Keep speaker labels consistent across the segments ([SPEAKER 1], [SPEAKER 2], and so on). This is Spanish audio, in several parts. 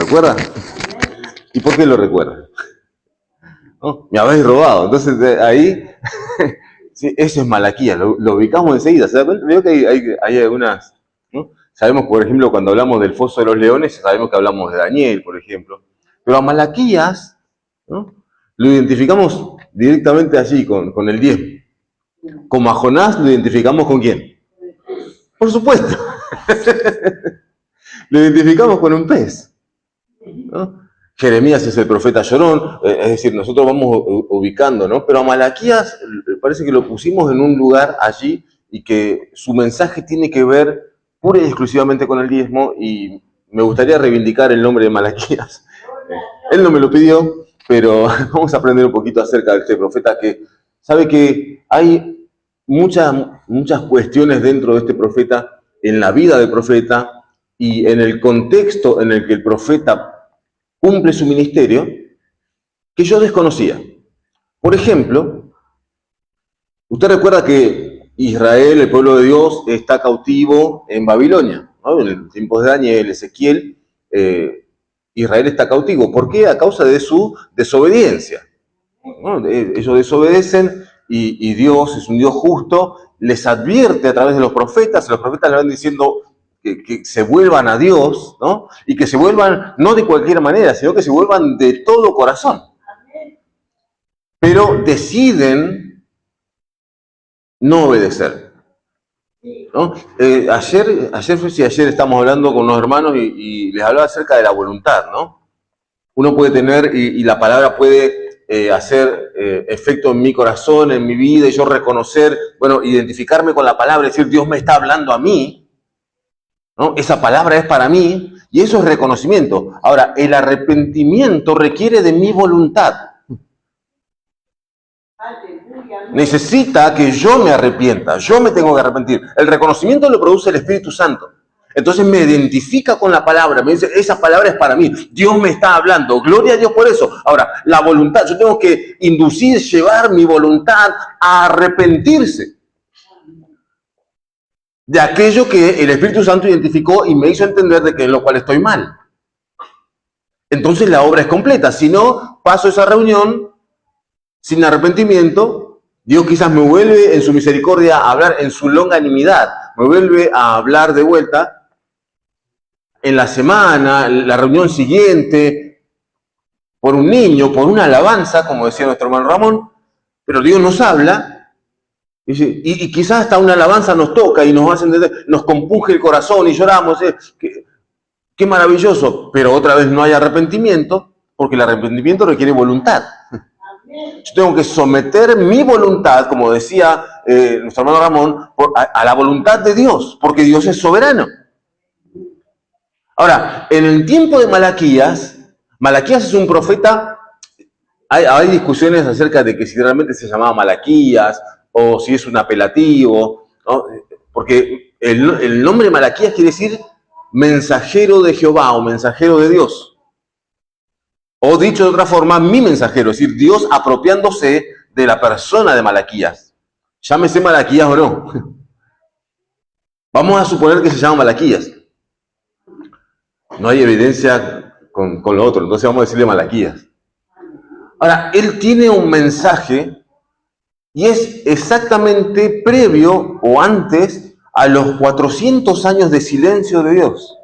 [SPEAKER 1] ¿Recuerda? ¿Y por qué lo recuerda? ¿No? Me habéis robado. Entonces ahí, sí, eso es Malaquías, lo ubicamos enseguida. ¿Se da cuenta? Veo que hay algunas, ¿no? Sabemos, por ejemplo, cuando hablamos del foso de los leones, sabemos que hablamos de Daniel, por ejemplo. Pero a Malaquías, ¿no?, lo identificamos directamente allí, con el 10. Como a Jonás lo identificamos con ¿quién? Por supuesto. Lo identificamos con un pez, ¿no? Jeremías es el profeta llorón, es decir, nosotros vamos ubicando, ¿no? Pero a Malaquías parece que lo pusimos en un lugar allí y que su mensaje tiene que ver pura y exclusivamente con el diezmo, y me gustaría reivindicar el nombre de Malaquías. Él no me lo pidió, pero vamos a aprender un poquito acerca de este profeta que sabe que hay muchas cuestiones dentro de este profeta, en la vida del profeta y en el contexto en el que el profeta cumple su ministerio, que yo desconocía. Por ejemplo, usted recuerda que Israel, el pueblo de Dios, está cautivo en Babilonia, ¿no? En los tiempos de Daniel, Ezequiel, Israel está cautivo. ¿Por qué? A causa de su desobediencia, ¿no? Ellos desobedecen y Dios es un Dios justo, les advierte a través de los profetas le van diciendo que se vuelvan a Dios, ¿no? Y que se vuelvan no de cualquier manera, sino que se vuelvan de todo corazón. Pero deciden no obedecer, ¿no? Ayer estamos hablando con unos hermanos y les hablaba acerca de la voluntad, ¿no? Uno puede tener, y la palabra puede hacer efecto en mi corazón, en mi vida, y yo reconocer, bueno, identificarme con la palabra, decir, Dios me está hablando a mí, ¿no? Esa palabra es para mí, y eso es reconocimiento. Ahora, el arrepentimiento requiere de mi voluntad. Necesita que yo me arrepienta, yo me tengo que arrepentir. El reconocimiento lo produce el Espíritu Santo. Entonces me identifica con la palabra, me dice, esa palabra es para mí, Dios me está hablando, gloria a Dios por eso. Ahora, la voluntad, yo tengo que inducir, llevar mi voluntad a arrepentirse de aquello que el Espíritu Santo identificó y me hizo entender de que en lo cual estoy mal. Entonces la obra es completa. Si no, paso esa reunión sin arrepentimiento, Dios quizás me vuelve en su misericordia a hablar, en su longanimidad, me vuelve a hablar de vuelta en la semana, la reunión siguiente, por un niño, por una alabanza, como decía nuestro hermano Ramón, pero Dios nos habla. Y quizás hasta una alabanza nos toca y nos hace entender, nos compunge el corazón y lloramos. Qué maravilloso, pero otra vez no hay arrepentimiento, porque el arrepentimiento requiere voluntad. Yo tengo que someter mi voluntad, como decía nuestro hermano Ramón, a la voluntad de Dios, porque Dios es soberano. Ahora, en el tiempo de Malaquías es un profeta. Hay discusiones acerca de que si realmente se llamaba Malaquías o si es un apelativo, ¿no? Porque el nombre Malaquías quiere decir mensajero de Jehová o mensajero de Dios. O dicho de otra forma, mi mensajero, es decir, Dios apropiándose de la persona de Malaquías. Llámese Malaquías o no. Vamos a suponer que se llama Malaquías. No hay evidencia con lo otro, entonces vamos a decirle Malaquías. Ahora, él tiene un mensaje y es exactamente previo o antes a los 400 años de silencio de Dios.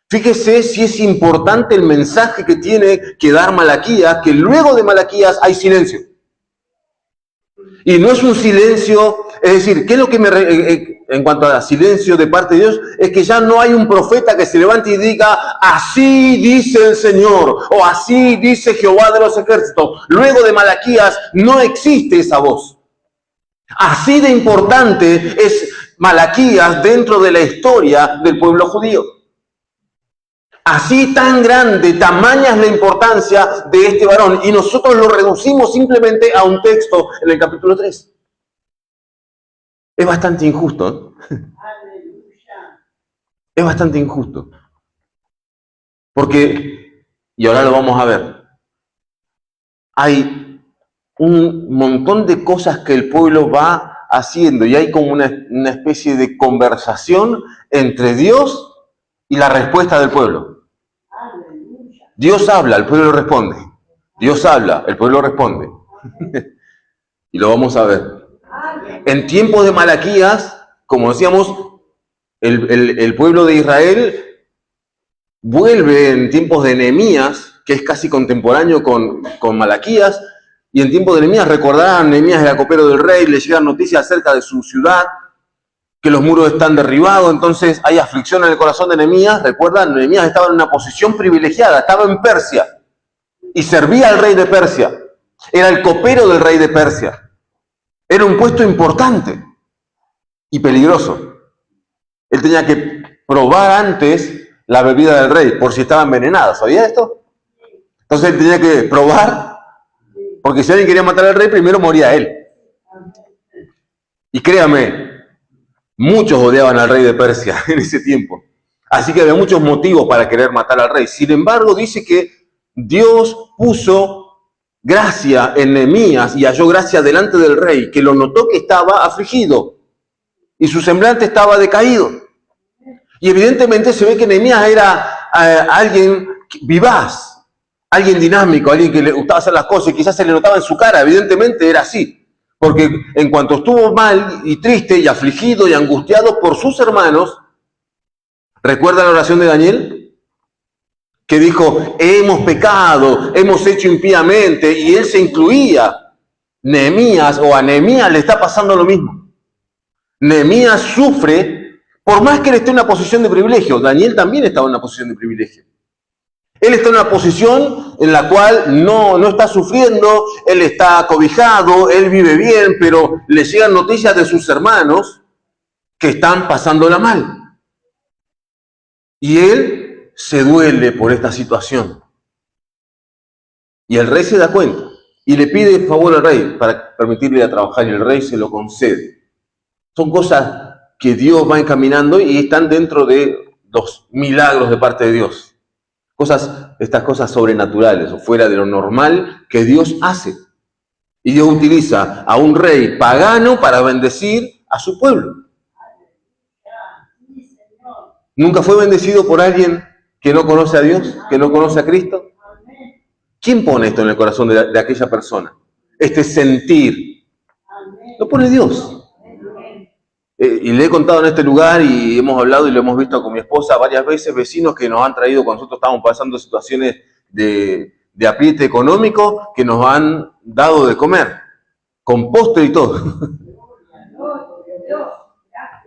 [SPEAKER 1] Fíjese si es importante el mensaje que tiene que dar Malaquías, que luego de Malaquías hay silencio. Y no es un silencio, es decir, ¿qué es lo que en cuanto a silencio de parte de Dios? Es que ya no hay un profeta que se levante y diga, así dice el Señor, o así dice Jehová de los ejércitos. Luego de Malaquías no existe esa voz. Así de importante es Malaquías dentro de la historia del pueblo judío. Así tan grande, tamaña es la importancia de este varón. Y nosotros lo reducimos simplemente a un texto en el capítulo 3. Es bastante injusto, ¿eh? Es bastante injusto. Porque, y ahora lo vamos a ver, hay un montón de cosas que el pueblo va haciendo y hay como una especie de conversación entre Dios y la respuesta del pueblo. Dios habla, el pueblo responde. Dios habla, el pueblo responde. Y lo vamos a ver. En tiempos de Malaquías, como decíamos, el pueblo de Israel vuelve en tiempos de Nehemías, que es casi contemporáneo con Malaquías, y en tiempos de Nehemías, recordarán, Nehemías era copero del rey, le llegan noticias acerca de su ciudad, que los muros están derribados, entonces hay aflicción en el corazón de Nehemías. Recuerdan, Nehemías estaba en una posición privilegiada, estaba en Persia, y servía al rey de Persia, era el copero del rey de Persia, era un puesto importante y peligroso. Él tenía que probar antes la bebida del rey, por si estaba envenenada. ¿Sabía esto? Entonces él tenía que probar, porque si alguien quería matar al rey, primero moría él. Y créame, muchos odiaban al rey de Persia en ese tiempo. Así que había muchos motivos para querer matar al rey. Sin embargo, dice que Dios puso gracia en Nehemías y halló gracia delante del rey, que lo notó que estaba afligido y su semblante estaba decaído. Y evidentemente se ve que Nehemías era alguien vivaz, alguien dinámico, alguien que le gustaba hacer las cosas y quizás se le notaba en su cara. Evidentemente era así, porque en cuanto estuvo mal y triste y afligido y angustiado por sus hermanos, ¿recuerdan la oración de Daniel? Que dijo, hemos pecado, hemos hecho impíamente, y él se incluía. Nehemías, o a Nehemías le está pasando lo mismo. Nehemías sufre, por más que él esté en una posición de privilegio. Daniel también estaba en una posición de privilegio. Él está en una posición en la cual no está sufriendo, él está cobijado, él vive bien, pero le llegan noticias de sus hermanos que están pasándola mal. Y él se duele por esta situación. Y el rey se da cuenta y le pide favor al rey para permitirle ir a trabajar, y el rey se lo concede. Son cosas que Dios va encaminando y están dentro de los milagros de parte de Dios. Estas cosas sobrenaturales o fuera de lo normal que Dios hace. Y Dios utiliza a un rey pagano para bendecir a su pueblo. ¿Nunca fue bendecido por alguien que no conoce a Dios, que no conoce a Cristo? ¿Quién pone esto en el corazón de aquella persona? Este sentir. Lo pone Dios. Y le he contado en este lugar y hemos hablado y lo hemos visto con mi esposa varias veces, vecinos que nos han traído cuando nosotros estábamos pasando situaciones de apriete económico, que nos han dado de comer, con postre y todo.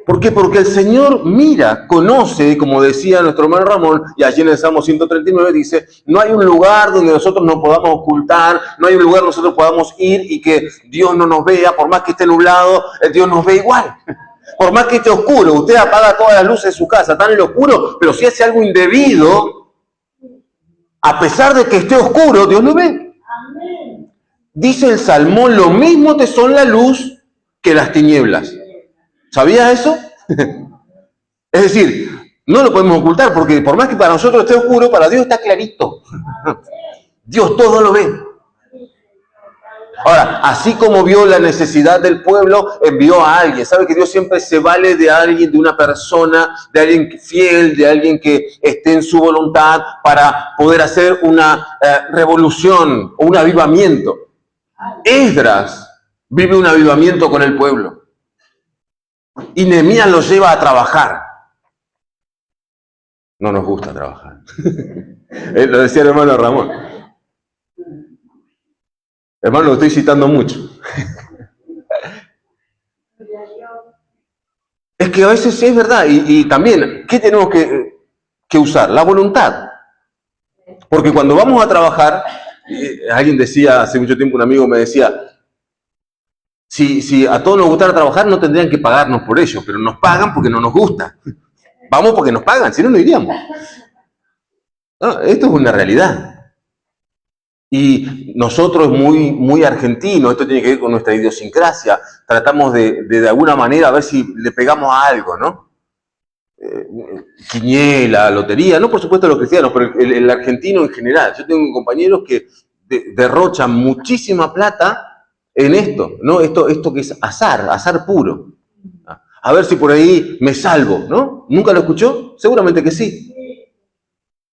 [SPEAKER 1] ¿Por qué? Porque el Señor mira, conoce, como decía nuestro hermano Ramón, y allí en el Salmo 139 dice, no hay un lugar donde nosotros nos podamos ocultar, no hay un lugar donde nosotros podamos ir y que Dios no nos vea, por más que esté nublado, Dios nos ve igual. Por más que esté oscuro, usted apaga todas las luces de su casa, está en el oscuro, pero si hace algo indebido, a pesar de que esté oscuro, Dios lo ve. Dice el Salmo, lo mismo te son la luz que las tinieblas. ¿Sabías eso? Es decir, no lo podemos ocultar, porque por más que para nosotros esté oscuro, para Dios está clarito. Dios todo lo ve. Ahora, así como vio la necesidad del pueblo, envió a alguien. ¿Sabe que Dios siempre se vale de alguien, de una persona, de alguien fiel, de alguien que esté en su voluntad para poder hacer una revolución o un avivamiento? Esdras vive un avivamiento con el pueblo. Y Nehemías los lleva a trabajar. No nos gusta trabajar. Lo decía el hermano Ramón. Hermano, lo estoy citando mucho. Es que a veces es verdad. Y también, ¿qué tenemos que usar? La voluntad. Porque cuando vamos a trabajar, alguien decía, hace mucho tiempo un amigo me decía, si a todos nos gustara trabajar, no tendrían que pagarnos por ello, pero nos pagan porque no nos gusta. Vamos porque nos pagan, si no, no iríamos. No, esto es una realidad. Y nosotros muy argentinos, esto tiene que ver con nuestra idiosincrasia, tratamos de alguna manera a ver si le pegamos a algo, ¿no? Quiniela, lotería, no por supuesto los cristianos, pero el argentino en general. Yo tengo compañeros que derrochan muchísima plata en esto, ¿no? Esto que es azar puro. A ver si por ahí me salvo, ¿no? ¿Nunca lo escuchó? Seguramente que sí.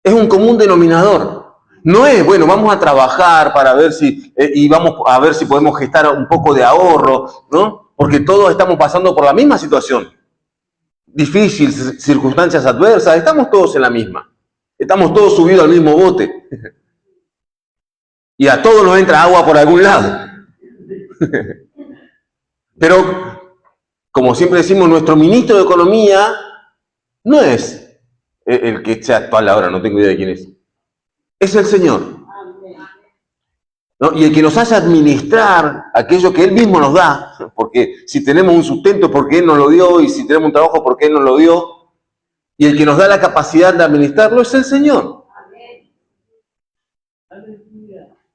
[SPEAKER 1] Es un común denominador. No es, bueno, vamos a trabajar para ver si, y vamos a ver si podemos gestar un poco de ahorro, ¿no? Porque todos estamos pasando por la misma situación. Difícil, circunstancias adversas, estamos todos en la misma. Estamos todos subidos al mismo bote. Y a todos nos entra agua por algún lado. Pero, como siempre decimos, nuestro ministro de Economía no es el que esté actual ahora, no tengo idea de quién es. Es el Señor, ¿no? Y el que nos hace administrar aquello que Él mismo nos da, porque si tenemos un sustento, porque Él nos lo dio, y si tenemos un trabajo, porque Él nos lo dio, y el que nos da la capacidad de administrarlo es el Señor.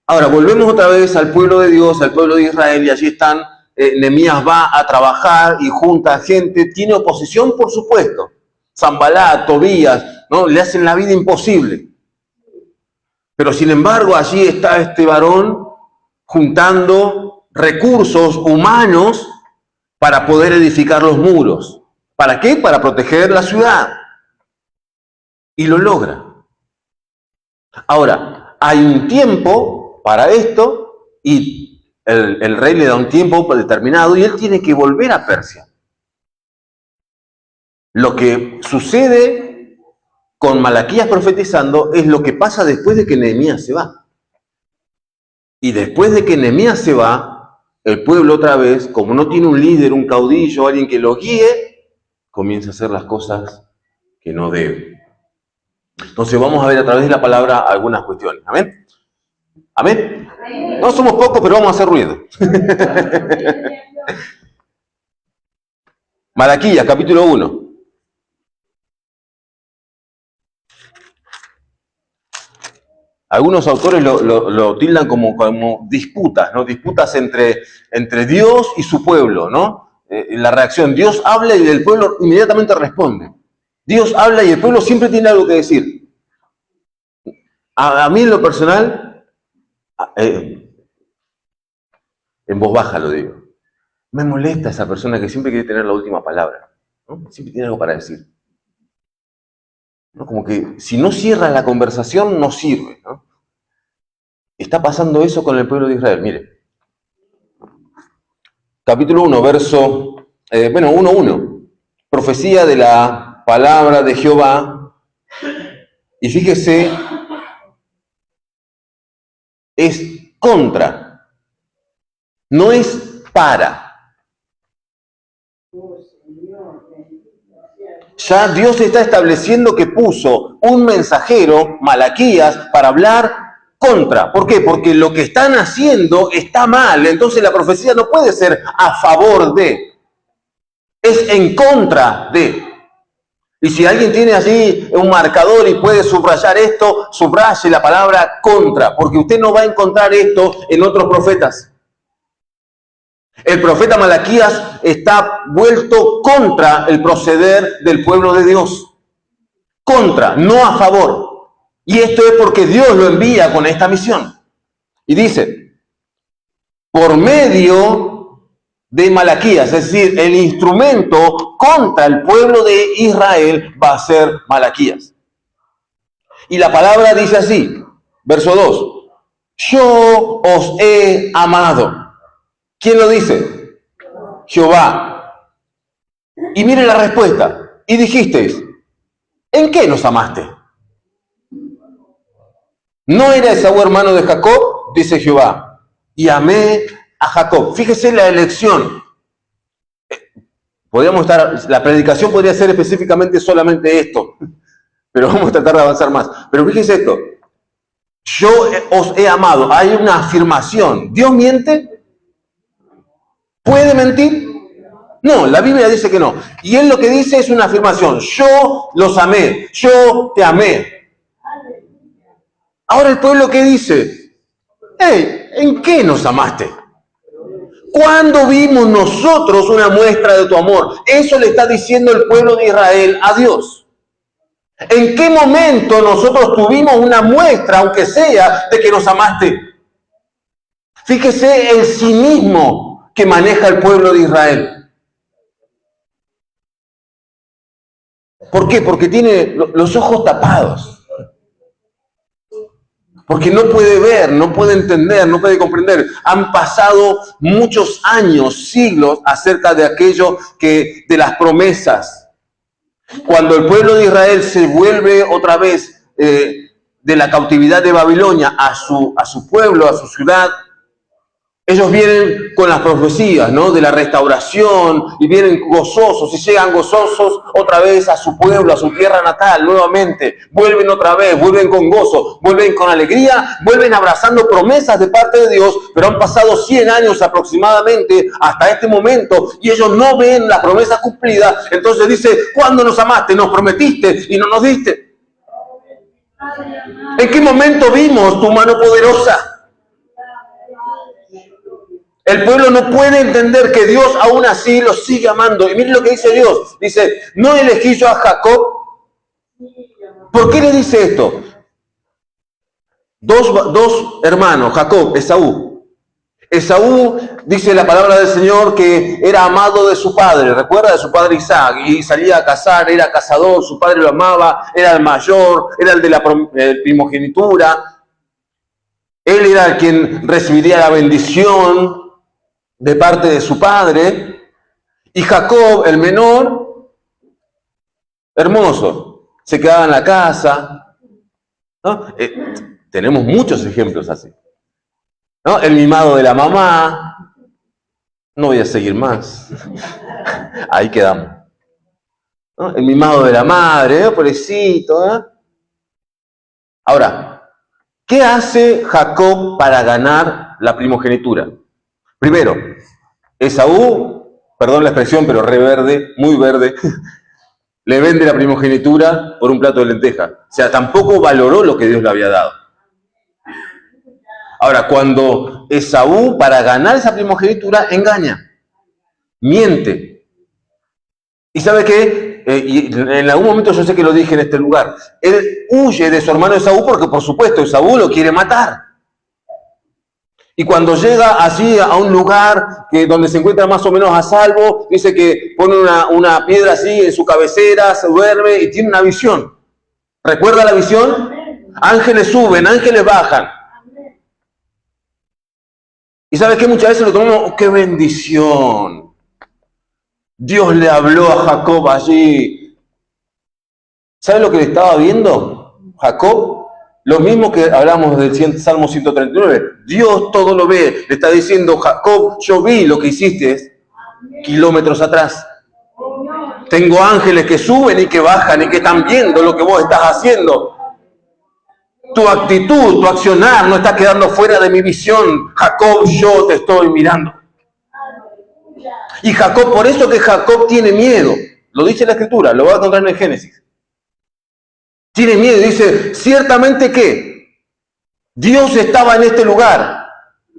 [SPEAKER 1] Ahora, volvemos otra vez al pueblo de Dios, al pueblo de Israel, y allí están, Nehemías va a trabajar y junta gente, tiene oposición, por supuesto. Sanballat, Tobías, ¿no? Le hacen la vida imposible. Pero sin embargo, allí está este varón juntando recursos humanos para poder edificar los muros. ¿Para qué? Para proteger la ciudad. Y lo logra. Ahora, hay un tiempo para esto y el rey le da un tiempo determinado y él tiene que volver a Persia. Lo que sucede con Malaquías profetizando es lo que pasa después de que Nehemías se va. Y después de que Nehemías se va, el pueblo otra vez, como no tiene un líder, un caudillo, alguien que lo guíe, comienza a hacer las cosas que no debe. Entonces vamos a ver a través de la palabra algunas cuestiones. ¿Amén? ¿Amén? No somos pocos, pero vamos a hacer ruido. Malaquías, capítulo 1. Algunos autores lo tildan como disputas, ¿no? Disputas entre Dios y su pueblo, ¿no? La reacción, Dios habla y el pueblo inmediatamente responde. Dios habla y el pueblo siempre tiene algo que decir. A mí en lo personal, en voz baja lo digo, me molesta esa persona que siempre quiere tener la última palabra, ¿no? Siempre tiene algo para decir. ¿No? Como que si no cierra la conversación, no sirve, ¿no? Está pasando eso con el pueblo de Israel. Mire, capítulo 1, verso 1:1. Profecía de la palabra de Jehová. Y fíjese, es contra, no es para. Ya Dios está estableciendo que puso un mensajero, Malaquías, para hablar contra. ¿Por qué? Porque lo que están haciendo está mal. Entonces la profecía no puede ser a favor de, es en contra de. Y si alguien tiene allí un marcador y puede subrayar esto, subraye la palabra contra, porque usted no va a encontrar esto en otros profetas. El profeta Malaquías está vuelto contra el proceder del pueblo de Dios. Contra, no a favor. Y esto es porque Dios lo envía con esta misión. Y dice, por medio de Malaquías, es decir, el instrumento contra el pueblo de Israel va a ser Malaquías. Y la palabra dice así, verso 2, yo os he amado. ¿Quién lo dice? Jehová. Y mire la respuesta. Y dijisteis, ¿en qué nos amaste? ¿No era Esaú hermano de Jacob? Dice Jehová. Y amé a Jacob. Fíjese la elección. La predicación podría ser específicamente solamente esto, pero vamos a tratar de avanzar más. Pero fíjese esto. Yo os he amado. Hay una afirmación. ¿Dios miente? ¿Puede mentir? No, la Biblia dice que no. Y él lo que dice es una afirmación. Yo los amé. Yo te amé. Ahora el pueblo, ¿qué dice? Hey, ¿en qué nos amaste? ¿Cuándo vimos nosotros una muestra de tu amor? Eso le está diciendo el pueblo de Israel a Dios. ¿En qué momento nosotros tuvimos una muestra, aunque sea, de que nos amaste? Fíjese el cinismo que maneja el pueblo de Israel. ¿Por qué? Porque tiene los ojos tapados. Porque no puede ver, no puede entender, no puede comprender. Han pasado muchos años, siglos, acerca de aquello de las promesas. Cuando el pueblo de Israel se vuelve otra vez de la cautividad de Babilonia a su pueblo, a su ciudad, ellos vienen con las profecías, ¿no?, de la restauración, y vienen gozosos, y llegan gozosos otra vez a su pueblo, a su tierra natal, nuevamente. Vuelven otra vez, vuelven con gozo, vuelven con alegría, vuelven abrazando promesas de parte de Dios, pero han pasado 100 años aproximadamente hasta este momento, y ellos no ven las promesas cumplidas. Entonces dice: ¿cuándo nos amaste? Nos prometiste y no nos diste. ¿En qué momento vimos tu mano poderosa? El pueblo no puede entender que Dios aún así los sigue amando. Y miren lo que dice Dios. Dice: ¿no elegí yo a Jacob? ¿Por qué le dice esto? Dos hermanos, Jacob, Esaú. Esaú, dice la palabra del Señor, que era amado de su padre. Recuerda de su padre Isaac. Y salía a cazar, era cazador, su padre lo amaba, era el mayor, era el de la primogenitura. Él era el quien recibiría la bendición de parte de su padre. Y Jacob, el menor, hermoso, se quedaba en la casa, ¿no? Tenemos muchos ejemplos así, ¿no? El mimado de la mamá. No voy a seguir más. Ahí quedamos, ¿no? El mimado de la madre, pobrecito, ¿eh? Ahora, ¿qué hace Jacob para ganar la primogenitura? Primero, Esaú, perdón la expresión, pero re verde, muy verde, le vende la primogenitura por un plato de lenteja. O sea, tampoco valoró lo que Dios le había dado. Ahora, cuando Esaú, para ganar esa primogenitura, engaña, miente. ¿Y sabe qué? Y en algún momento yo sé que lo dije en este lugar. Él huye de su hermano Esaú porque, por supuesto, Esaú lo quiere matar. Y cuando llega así a un lugar donde se encuentra más o menos a salvo, dice que pone una piedra así en su cabecera, se duerme y tiene una visión. ¿Recuerda la visión? Ángeles suben, ángeles bajan. Y ¿sabe qué? Muchas veces lo tomamos: ¡qué bendición! Dios le habló a Jacob allí. ¿Sabe lo que le estaba viendo Jacob? Lo mismo que hablamos del Salmo 139. Dios todo lo ve. Le está diciendo: Jacob, yo vi lo que hiciste kilómetros atrás. Tengo ángeles que suben y que bajan y que están viendo lo que vos estás haciendo. Tu actitud, tu accionar no está quedando fuera de mi visión. Jacob, yo te estoy mirando. Y Jacob, por eso que Jacob tiene miedo. Lo dice la Escritura, lo voy a encontrar en el Génesis. Tiene miedo y dice: ciertamente que Dios estaba en este lugar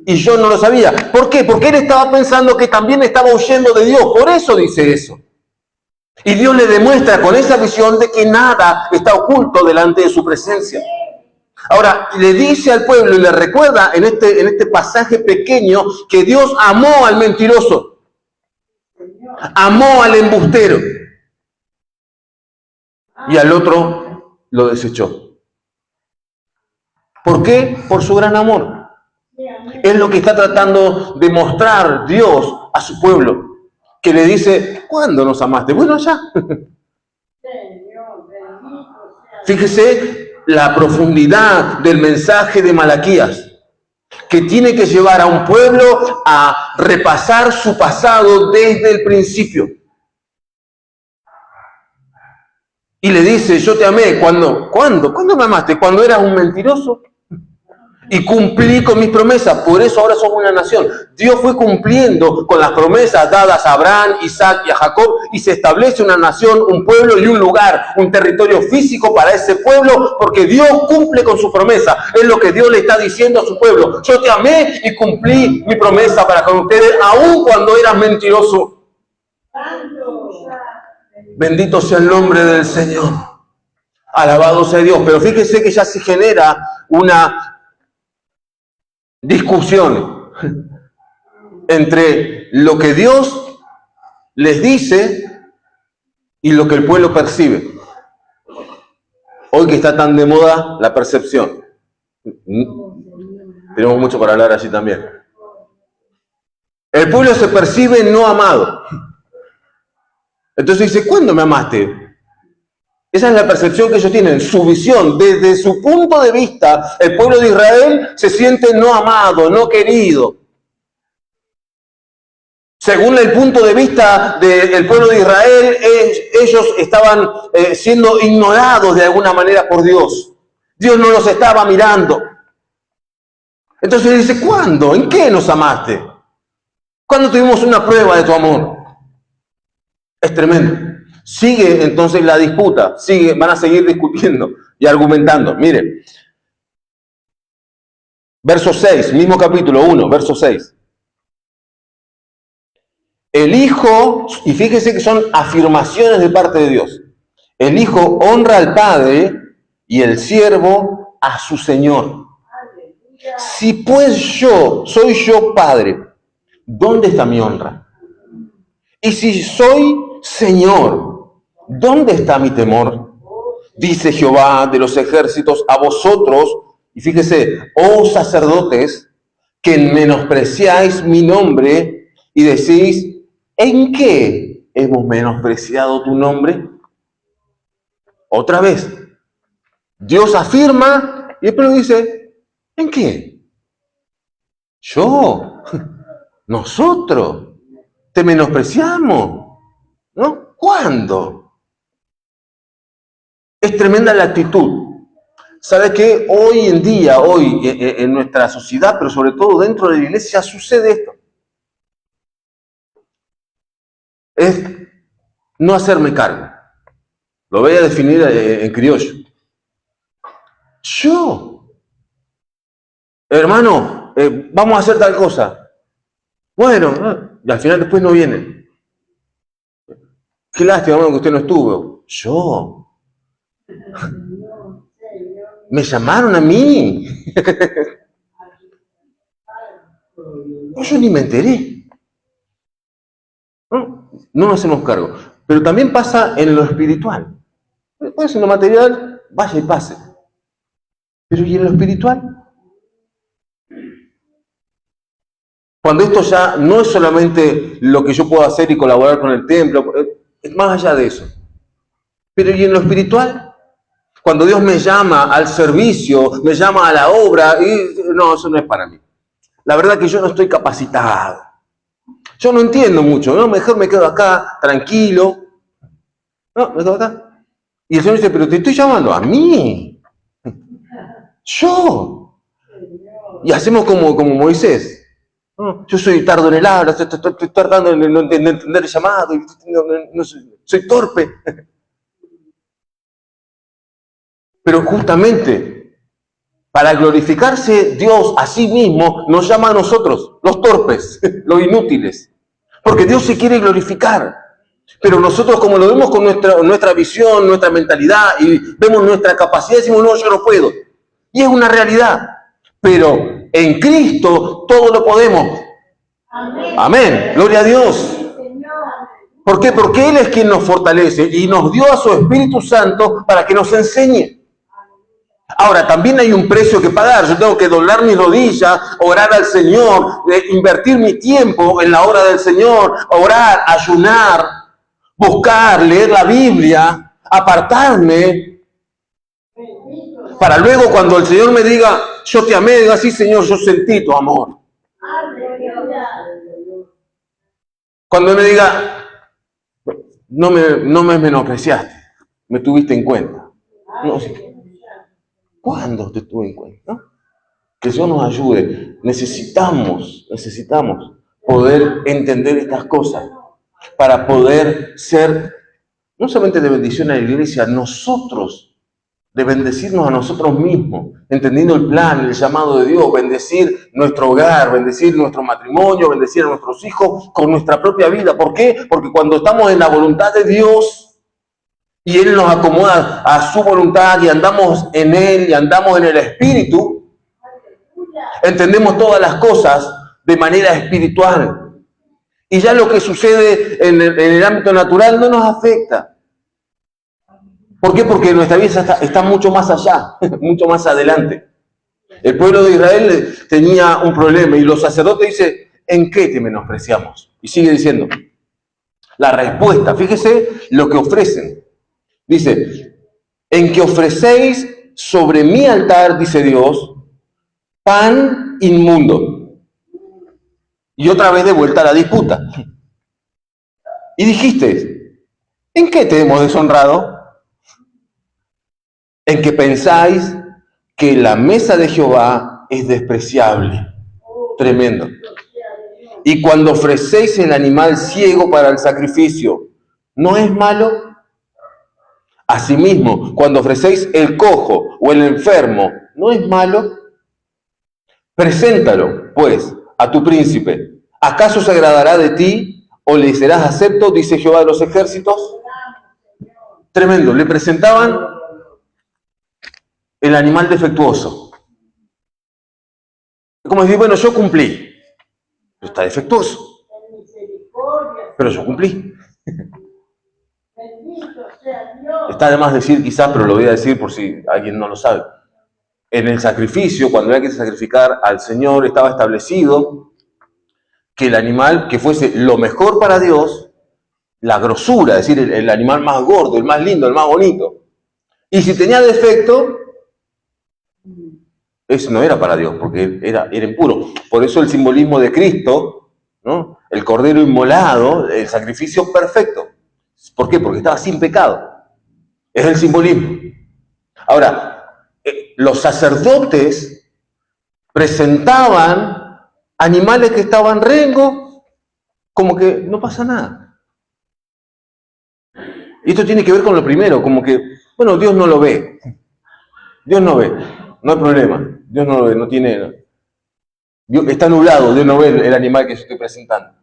[SPEAKER 1] y yo no lo sabía. ¿Por qué? Porque él estaba pensando que también estaba huyendo de Dios. Por eso dice eso. Y Dios le demuestra con esa visión de que nada está oculto delante de su presencia. Ahora, le dice al pueblo y le recuerda en este pasaje pequeño que Dios amó al mentiroso, amó al embustero, y al otro lo desechó. ¿Por qué? Por su gran amor. Es lo que está tratando de mostrar Dios a su pueblo, que le dice: ¿cuándo nos amaste? Bueno, ya. Fíjese la profundidad del mensaje de Malaquías, que tiene que llevar a un pueblo a repasar su pasado desde el principio. Y le dice: yo te amé. ¿Cuándo? ¿Cuándo me amaste? Cuando eras un mentiroso. Y cumplí con mis promesas. Por eso ahora somos una nación. Dios fue cumpliendo con las promesas dadas a Abraham, Isaac y a Jacob. Y se establece una nación, un pueblo y un lugar, un territorio físico para ese pueblo. Porque Dios cumple con su promesa. Es lo que Dios le está diciendo a su pueblo. Yo te amé y cumplí mi promesa para con ustedes, aun cuando eras mentiroso. Bendito sea el nombre del Señor. Alabado sea Dios. Pero fíjese que ya se genera una discusión entre lo que Dios les dice y lo que el pueblo percibe. Hoy que está tan de moda la percepción. Tenemos mucho para hablar así también. El pueblo se percibe no amado. Entonces dice, ¿cuándo me amaste? Esa es la percepción que ellos tienen, su visión. Desde su punto de vista, el pueblo de Israel se siente no amado, no querido. Según el punto de vista del pueblo de Israel, ellos estaban siendo ignorados de alguna manera por Dios. Dios no los estaba mirando. Entonces dice, ¿cuándo? ¿En qué nos amaste? ¿Cuándo tuvimos una prueba de tu amor? Es tremendo. Sigue entonces la disputa, van a seguir discutiendo y argumentando. Mire, verso 6, mismo capítulo 1, verso 6. El Hijo, y fíjese que son afirmaciones de parte de Dios. El Hijo honra al Padre y el siervo a su Señor. Si pues soy yo Padre, ¿dónde está mi honra? Y si soy Señor, ¿dónde está mi temor? Dice Jehová de los ejércitos a vosotros, y fíjese, oh sacerdotes, que menospreciáis mi nombre y decís, ¿en qué hemos menospreciado tu nombre? Otra vez, Dios afirma y el pueblo dice, ¿en qué? Yo, nosotros, te menospreciamos, ¿no? ¿Cuándo? Es tremenda la actitud. ¿Sabe qué? Hoy en día, en nuestra sociedad, pero sobre todo dentro de la iglesia, sucede esto. Es no hacerme cargo. Lo voy a definir en criollo. Yo, hermano, vamos a hacer tal cosa. Bueno, y al final después no viene. Qué lástima, hermano, que usted no estuvo. Yo. Me llamaron a mí. Yo ni me enteré. No nos hacemos cargo. Pero también pasa en lo espiritual. Después en lo material, vaya y pase. Pero ¿y en lo espiritual? Cuando esto ya no es solamente lo que yo puedo hacer y colaborar con el templo, es más allá de eso. Pero ¿y en lo espiritual? Cuando Dios me llama al servicio, me llama a la obra, y no, eso no es para mí. La verdad que yo no estoy capacitado. Yo no entiendo mucho, ¿no? Mejor me quedo acá, tranquilo. No, me quedo acá. Y el Señor dice, pero te estoy llamando a mí. Yo. Y hacemos como Moisés. ¿No? Yo soy tardo en el habla, estoy tardando en entender el llamado, no soy torpe. Pero justamente, para glorificarse Dios a sí mismo, nos llama a nosotros, los torpes, los inútiles. Porque Dios se quiere glorificar. Pero nosotros, como lo vemos con nuestra visión, nuestra mentalidad, y vemos nuestra capacidad, decimos, no, yo no puedo. Y es una realidad. Pero en Cristo todo lo podemos. Amén. Amén. Gloria a Dios. ¿Por qué? Porque Él es quien nos fortalece y nos dio a su Espíritu Santo para que nos enseñe. Ahora, también hay un precio que pagar. Yo tengo que doblar mis rodillas, orar al Señor, invertir mi tiempo en la obra del Señor, orar, ayunar, buscar, leer la Biblia, apartarme, para luego cuando el Señor me diga, yo te amé, diga, sí, Señor, yo sentí tu amor. Cuando me diga, no me menospreciaste, me tuviste en cuenta. No, ¿cuándo te tuve en cuenta? ¿No? Que el Señor nos ayude. Necesitamos poder entender estas cosas para poder ser no solamente de bendición a la iglesia, nosotros, de bendecirnos a nosotros mismos, entendiendo el plan, el llamado de Dios, bendecir nuestro hogar, bendecir nuestro matrimonio, bendecir a nuestros hijos con nuestra propia vida. ¿Por qué? Porque cuando estamos en la voluntad de Dios y Él nos acomoda a su voluntad y andamos en Él y andamos en el Espíritu, entendemos todas las cosas de manera espiritual. Y ya lo que sucede en el ámbito natural no nos afecta. ¿Por qué? Porque nuestra vida está mucho más allá, mucho más adelante. El pueblo de Israel tenía un problema y los sacerdotes dicen, ¿en qué te menospreciamos? Y sigue diciendo, la respuesta, fíjese lo que ofrecen. Dice, en que ofrecéis sobre mi altar, dice Dios, pan inmundo. Y otra vez de vuelta a la disputa. Y dijiste, ¿en qué te hemos deshonrado? En que pensáis que la mesa de Jehová es despreciable. Tremendo. Y cuando ofrecéis el animal ciego para el sacrificio, ¿no es malo? Asimismo, cuando ofrecéis el cojo o el enfermo, ¿no es malo? Preséntalo, pues, a tu príncipe. ¿Acaso se agradará de ti o le serás acepto? Dice Jehová de los ejércitos. Tremendo. Le presentaban el animal defectuoso. Es como decir, bueno, yo cumplí. Está defectuoso. Pero yo cumplí. Está de más decir quizás, pero lo voy a decir por si alguien no lo sabe. En el sacrificio, cuando había que sacrificar al Señor, estaba establecido que el animal que fuese lo mejor para Dios, la grosura, es decir, el animal más gordo, el más lindo, el más bonito. Y si tenía defecto, eso no era para Dios, porque era impuro. Por eso el simbolismo de Cristo, ¿no? El cordero inmolado, el sacrificio perfecto. ¿Por qué? Porque estaba sin pecado. Es el simbolismo. Ahora, los sacerdotes presentaban animales que estaban rengos, como que no pasa nada. Y esto tiene que ver con lo primero, como que, bueno, Dios no lo ve. Dios no ve, no hay problema. Dios no lo ve, no tiene... Dios, está nublado, Dios no ve el animal que yo estoy presentando.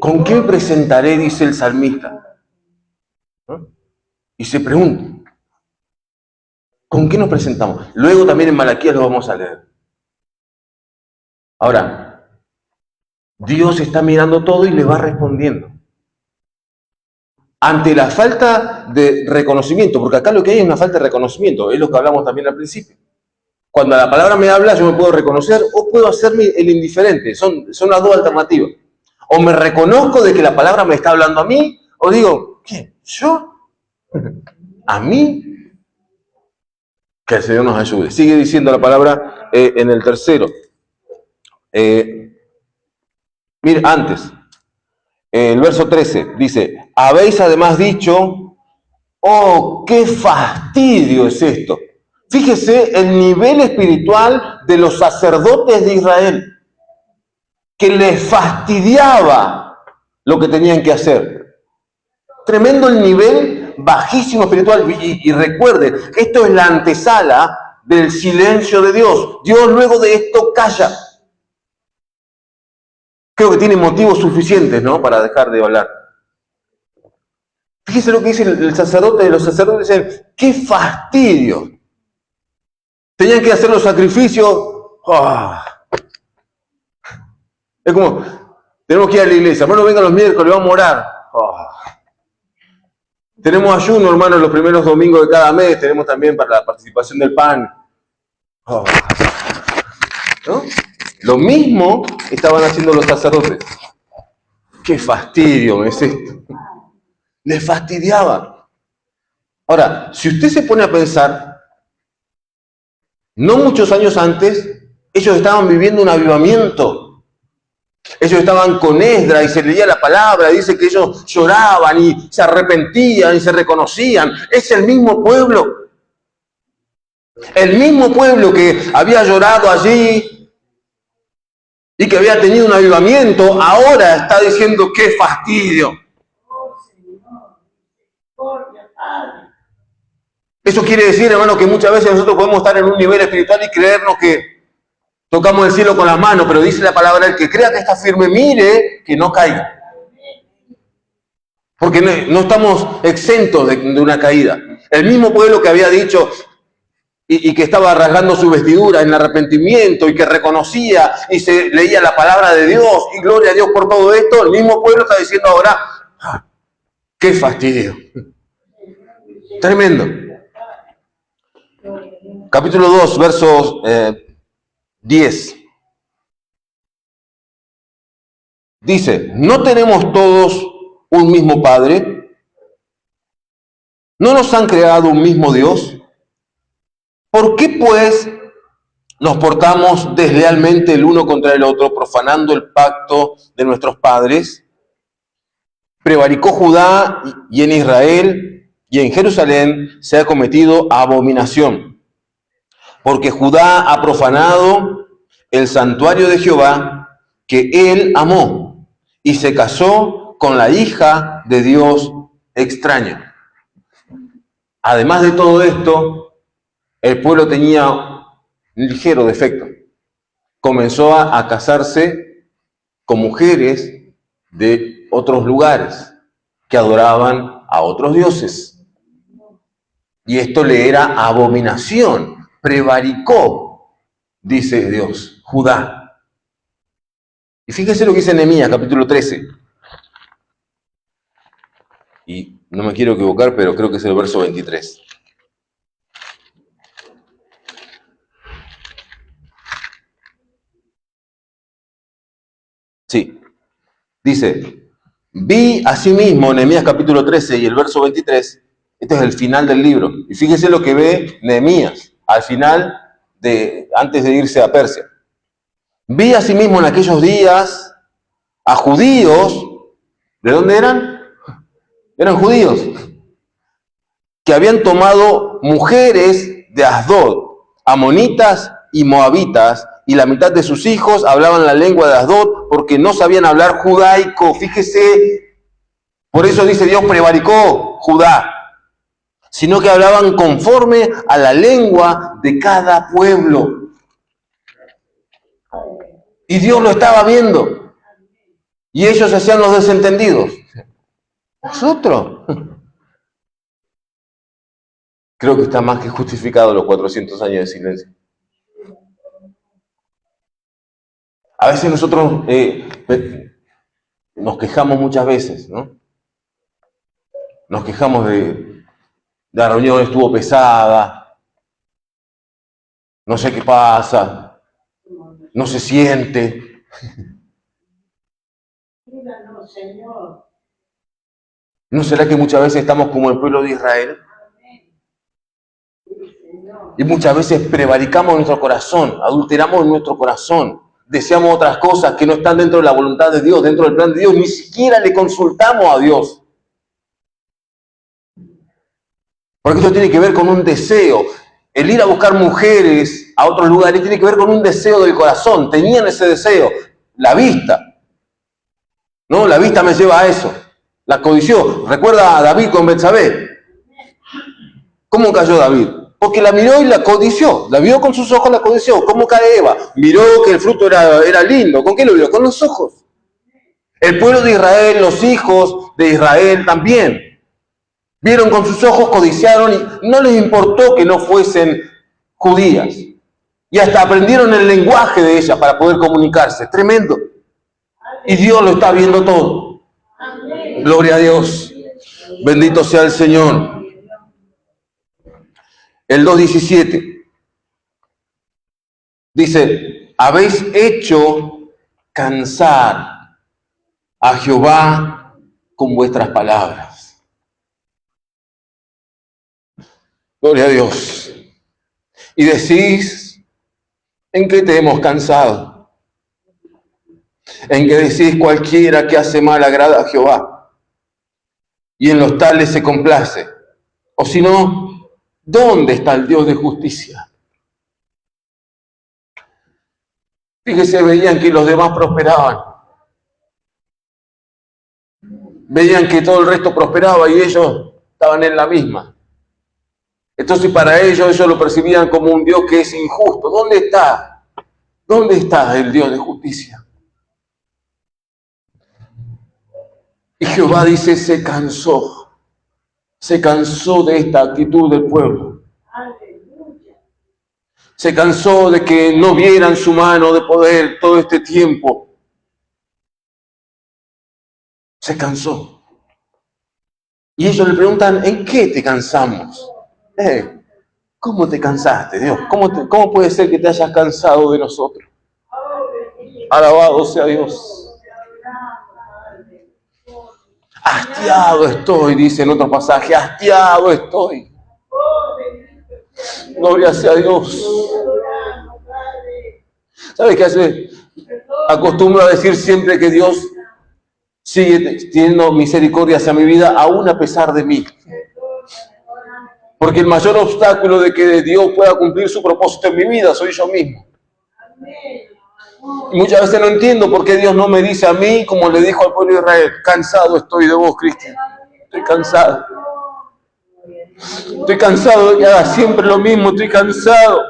[SPEAKER 1] ¿Con qué presentaré? Dice el salmista. ¿No? Y se pregunta, ¿con qué nos presentamos? Luego también en Malaquías lo vamos a leer. Ahora, Dios está mirando todo y le va respondiendo. Ante la falta de reconocimiento, porque acá lo que hay es una falta de reconocimiento, es lo que hablamos también al principio. Cuando la palabra me habla, yo me puedo reconocer o puedo hacerme el indiferente. Son las dos alternativas. O me reconozco de que la palabra me está hablando a mí, o digo, ¿qué? ¿Yo? ¿A mí? Que el Señor nos ayude. Sigue diciendo la palabra en el tercero. Mire, antes, el verso 13 dice, habéis además dicho, oh, qué fastidio es esto. Fíjese el nivel espiritual de los sacerdotes de Israel, que les fastidiaba lo que tenían que hacer. Tremendo el nivel bajísimo espiritual. Y recuerde, esto es la antesala del silencio de Dios. Dios luego de esto calla. Creo que tiene motivos suficientes, ¿no?, para dejar de hablar. Fíjese lo que dice el sacerdote. Los sacerdotes dicen, ¡qué fastidio! Tenían que hacer los sacrificios. ¡Oh! Es como, tenemos que ir a la iglesia. Bueno, vengan los miércoles, vamos a orar. ¡Oh! Tenemos ayuno, hermanos, los primeros domingos de cada mes. Tenemos también para la participación del pan. ¡Oh! ¿No? Lo mismo estaban haciendo los sacerdotes. ¡Qué fastidio es esto! Les fastidiaba. Ahora, si usted se pone a pensar, no muchos años antes, ellos estaban viviendo un avivamiento. Ellos estaban con Esdras y se leía la palabra, dice que ellos lloraban y se arrepentían y se reconocían. Es el mismo pueblo. El mismo pueblo que había llorado allí y que había tenido un avivamiento, ahora está diciendo ¡qué fastidio! Eso quiere decir, hermano, que muchas veces nosotros podemos estar en un nivel espiritual y creernos que tocamos el cielo con las manos, pero dice la palabra, el que crea que está firme, mire que no caiga. Porque no estamos exentos de una caída. El mismo pueblo que había dicho y que estaba rasgando su vestidura en arrepentimiento y que reconocía y se leía la palabra de Dios y gloria a Dios por todo esto, el mismo pueblo está diciendo ahora, ¡qué fastidio! Tremendo. capítulo 2, versos 10. Dice, ¿no tenemos todos un mismo Padre? ¿No nos han creado un mismo Dios? ¿Por qué pues nos portamos deslealmente el uno contra el otro, profanando el pacto de nuestros padres? Prevaricó Judá y en Israel y en Jerusalén se ha cometido abominación, porque Judá ha profanado el santuario de Jehová que él amó y se casó con la hija de Dios extraño. Además de todo esto, el pueblo tenía un ligero defecto. Comenzó a casarse con mujeres de otros lugares que adoraban a otros dioses. Y esto le era abominación. Prevaricó, dice Dios, Judá. Y fíjense lo que dice Nehemías, capítulo 13. Y no me quiero equivocar, pero creo que es el verso 23. Sí, dice, vi asimismo, Nehemías capítulo 13 y el verso 23, este es el final del libro. Y fíjese lo que ve Nehemías al final, antes de irse a Persia. Vi asimismo en aquellos días a judíos, ¿de dónde eran? Eran judíos, que habían tomado mujeres de Asdod, amonitas y moabitas, y la mitad de sus hijos hablaban la lengua de Asdod porque no sabían hablar judaico. Fíjese, por eso dice Dios prevaricó Judá, sino que hablaban conforme a la lengua de cada pueblo. Y Dios lo estaba viendo. Y ellos hacían los desentendidos. Nosotros. Creo que está más que justificado los 400 años de silencio. A veces nosotros nos quejamos muchas veces, ¿no? Nos quejamos de la reunión estuvo pesada, no sé qué pasa, no se siente. ¿No será que muchas veces estamos como el pueblo de Israel? Y muchas veces prevaricamos nuestro corazón, adulteramos nuestro corazón, deseamos otras cosas que no están dentro de la voluntad de Dios, dentro del plan de Dios, ni siquiera le consultamos a Dios. Porque esto tiene que ver con un deseo. El ir a buscar mujeres a otros lugares tiene que ver con un deseo del corazón. Tenían ese deseo, la vista. ¿No? La vista me lleva a eso. La codició. Recuerda a David con Betsabé. ¿Cómo cayó David? Porque la miró y la codició. La vio con sus ojos, la codició. ¿Cómo cae Eva? Miró que el fruto era lindo. ¿Con qué lo vio? Con los ojos. El pueblo de Israel, los hijos de Israel también. Vieron con sus ojos, codiciaron y no les importó que no fuesen judías. Y hasta aprendieron el lenguaje de ellas para poder comunicarse. Tremendo. Y Dios lo está viendo todo. Gloria a Dios. Bendito sea el Señor. El 2:17 dice, habéis hecho cansar a Jehová con vuestras palabras. Gloria a Dios. Y decís, ¿en qué te hemos cansado? En que decís, cualquiera que hace mal agrada a Jehová, y en los tales se complace. O si no, ¿dónde está el Dios de justicia? Fíjese, veían que los demás prosperaban. Veían que todo el resto prosperaba y ellos estaban en la misma. Entonces para ellos lo percibían como un Dios que es injusto. ¿Dónde está? ¿Dónde está el Dios de justicia? Y Jehová dice, se cansó de esta actitud del pueblo. Se cansó de que no vieran su mano de poder todo este tiempo. Se cansó. Y ellos le preguntan, ¿en qué te cansamos? ¿Cómo te cansaste, Dios? ¿Cómo puede ser que te hayas cansado de nosotros? Alabado sea Dios. Hastiado estoy, dice en otro pasaje, hastiado estoy. Gloria sea Dios. ¿Sabe qué hace? Acostumbro a decir siempre que Dios sigue teniendo misericordia hacia mi vida, aún a pesar de mí. Porque el mayor obstáculo de que Dios pueda cumplir su propósito en mi vida soy yo mismo. Y muchas veces no entiendo por qué Dios no me dice a mí, como le dijo al pueblo de Israel, cansado estoy de vos, Cristian. Estoy cansado. Estoy cansado de que hagas siempre lo mismo, estoy cansado.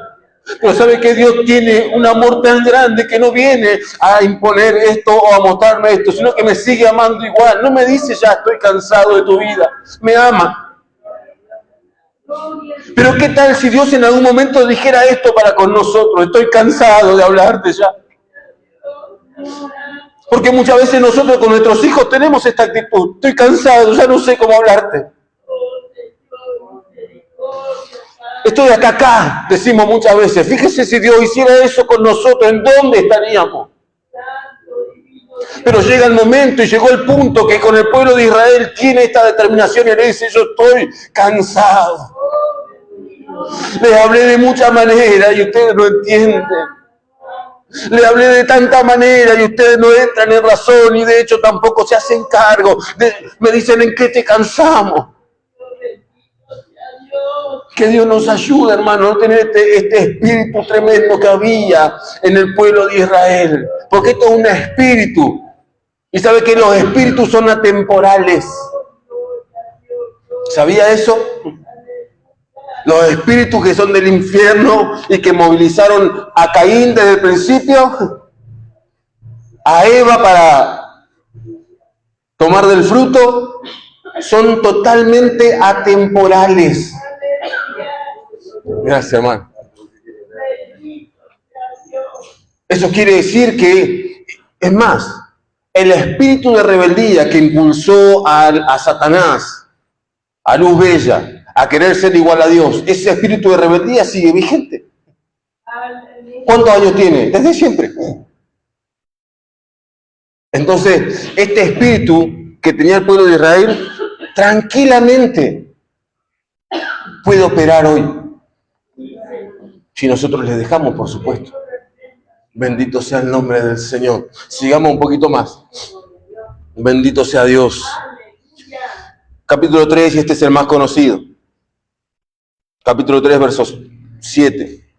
[SPEAKER 1] Pero sabe que Dios tiene un amor tan grande que no viene a imponer esto o a mostrarme esto, sino que me sigue amando igual. No me dice ya estoy cansado de tu vida, me ama. Pero ¿qué tal si Dios en algún momento dijera esto para con nosotros? Estoy cansado de hablarte ya. Porque muchas veces nosotros con nuestros hijos tenemos esta actitud. Estoy cansado, ya no sé cómo hablarte. Estoy acá, decimos muchas veces. Fíjese si Dios hiciera eso con nosotros, ¿en dónde estaríamos? Pero llega el momento y llegó el punto que con el pueblo de Israel tiene esta determinación y le dice, yo estoy cansado. Les hablé de muchas maneras y ustedes no entienden. Le hablé de tanta manera y ustedes no entran en razón y de hecho tampoco se hacen cargo. Me dicen en qué te cansamos. Que Dios nos ayude, hermano, no tener este espíritu tremendo que había en el pueblo de Israel. Porque esto es un espíritu. Y sabe que los espíritus son atemporales. ¿Sabía eso? Los espíritus que son del infierno y que movilizaron a Caín desde el principio, a Eva para tomar del fruto, son totalmente atemporales. Gracias, hermano. Eso quiere decir que, es más, el espíritu de rebeldía que impulsó a Satanás, a Luz Bella, a querer ser igual a Dios, ese espíritu de rebeldía sigue vigente. ¿Cuántos años tiene? Desde siempre. Entonces, este espíritu que tenía el pueblo de Israel, tranquilamente puede operar hoy. Si nosotros le dejamos, por supuesto. Bendito sea el nombre del Señor. Sigamos un poquito más. Bendito sea Dios. Capítulo 3, y este es el más conocido. Capítulo 3, versos 7.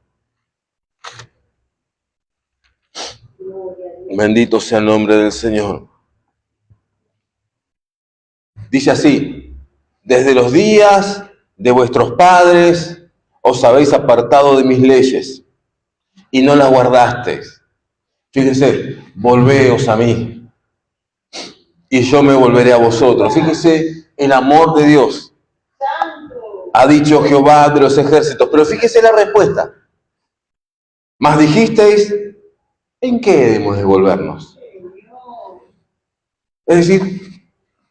[SPEAKER 1] Bendito sea el nombre del Señor. Dice así: desde los días de vuestros padres os habéis apartado de mis leyes y no las guardasteis. Fíjese, volveos a mí y yo me volveré a vosotros. Fíjese el amor de Dios. Ha dicho Jehová de los ejércitos. Pero fíjese la respuesta. Mas dijisteis, ¿en qué debemos de volvernos? Es decir,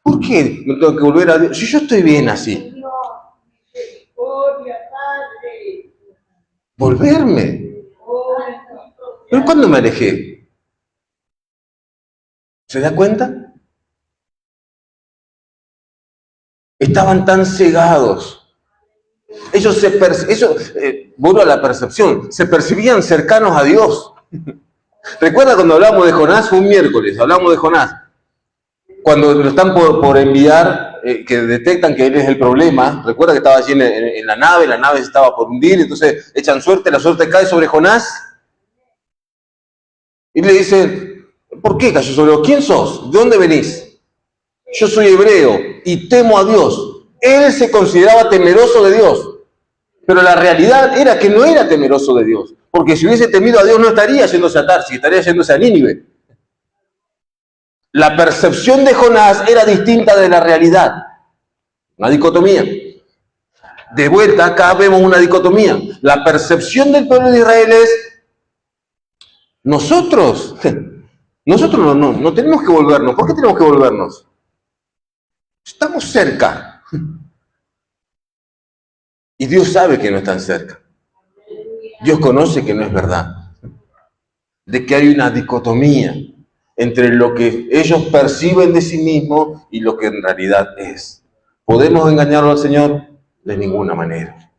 [SPEAKER 1] ¿por qué me tengo que volver a Dios? Si yo estoy bien así. ¿Volverme? ¿Pero cuándo me alejé? ¿Se da cuenta? Estaban tan cegados. Ellos vuelvo a la percepción, se percibían cercanos a Dios. ¿Recuerda cuando hablamos de Jonás? Fue un miércoles, hablamos de Jonás. Cuando lo están por enviar, que detectan que él es el problema. Recuerda que estaba allí en la nave se estaba por hundir, entonces echan suerte, la suerte cae sobre Jonás. Y le dicen, ¿por qué cayó sobre vos? ¿Quién sos? ¿De dónde venís? Yo soy hebreo y temo a Dios. Él se consideraba temeroso de Dios, pero la realidad era que no era temeroso de Dios, porque si hubiese temido a Dios no estaría yéndose a Tarsis, estaría yéndose a Nínive. La percepción de Jonás era distinta de la realidad, una dicotomía. De vuelta, acá vemos una dicotomía. La percepción del pueblo de Israel es, nosotros no tenemos que volvernos. ¿Por qué tenemos que volvernos? Estamos cerca. Y Dios sabe que no están cerca. Dios conoce que no es verdad. De que hay una dicotomía entre lo que ellos perciben de sí mismos y lo que en realidad es. ¿Podemos engañarlo al Señor? De ninguna manera.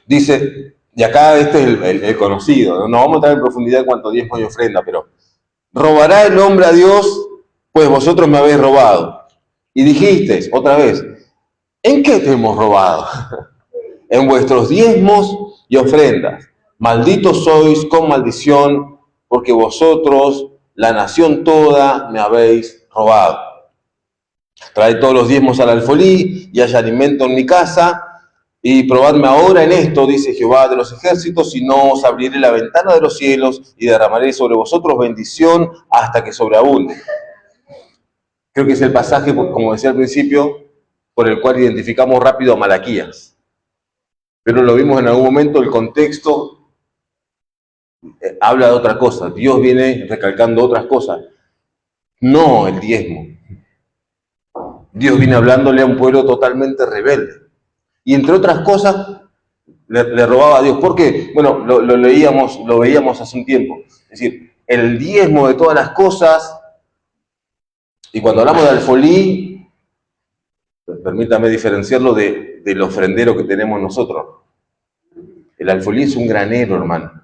[SPEAKER 1] Dice, y acá este es el conocido, no vamos a entrar en profundidad en cuanto a diezmo y ofrenda, pero ¿robará el hombre a Dios? Pues vosotros me habéis robado. Y dijisteis, otra vez, ¿en qué te hemos robado? En vuestros diezmos y ofrendas. Malditos sois con maldición, porque vosotros, la nación toda, me habéis robado. Traed todos los diezmos al alfolí y haya alimento en mi casa, y probadme ahora en esto, dice Jehová de los ejércitos, y no os abriré la ventana de los cielos y derramaré sobre vosotros bendición hasta que sobreabunde. Creo que es el pasaje, como decía al principio, por el cual identificamos rápido a Malaquías. Pero lo vimos en algún momento, el contexto habla de otra cosa. Dios viene recalcando otras cosas, no el diezmo. Dios viene hablándole a un pueblo totalmente rebelde. Y entre otras cosas, le robaba a Dios. ¿Por qué? Bueno, lo veíamos hace un tiempo. Es decir, el diezmo de todas las cosas, y cuando hablamos de alfolí, permítame diferenciarlo del ofrendero que tenemos nosotros. El alfolí es un granero, hermano.